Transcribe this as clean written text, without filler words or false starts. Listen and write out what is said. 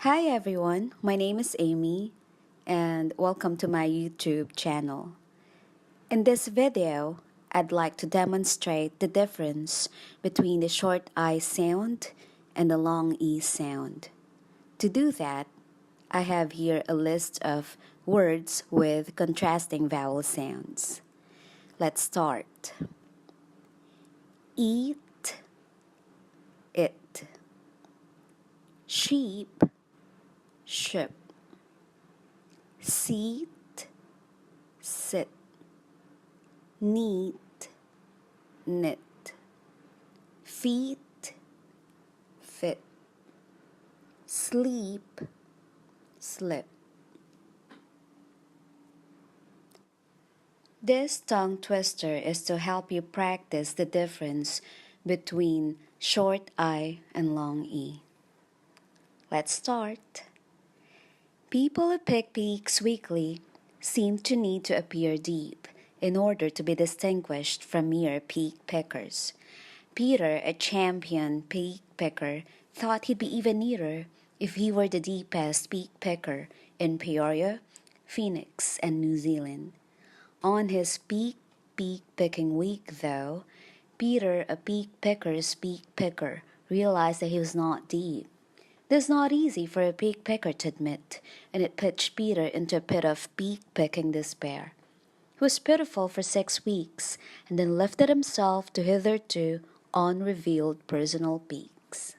Hi everyone, my name is Amy and welcome to my YouTube channel. In this video, I'd like to demonstrate the difference between the short I sound and the long E sound. To do that, I have here a list of words with contrasting vowel sounds. Let's start. Eat, it. Sheep, ship. Seat, sit. Neat, knit. Feet, fit. Sleep, slip. This tongue twister is to help you practice the difference between short I and long E. Let's start. People who pick peaks weekly seem to need to appear deep in order to be distinguished from mere peak pickers. Peter, a champion peak picker, thought he'd be even neater if he were the deepest peak picker in Peoria, Phoenix, and New Zealand. On his peak picking week, though, Peter, a peak picker's peak picker, realized that he was not deep. This is not easy for a peak picker to admit, and it pitched Peter into a pit of peak picking despair. He was pitiful for 6 weeks, and then lifted himself to hitherto unrevealed personal peaks.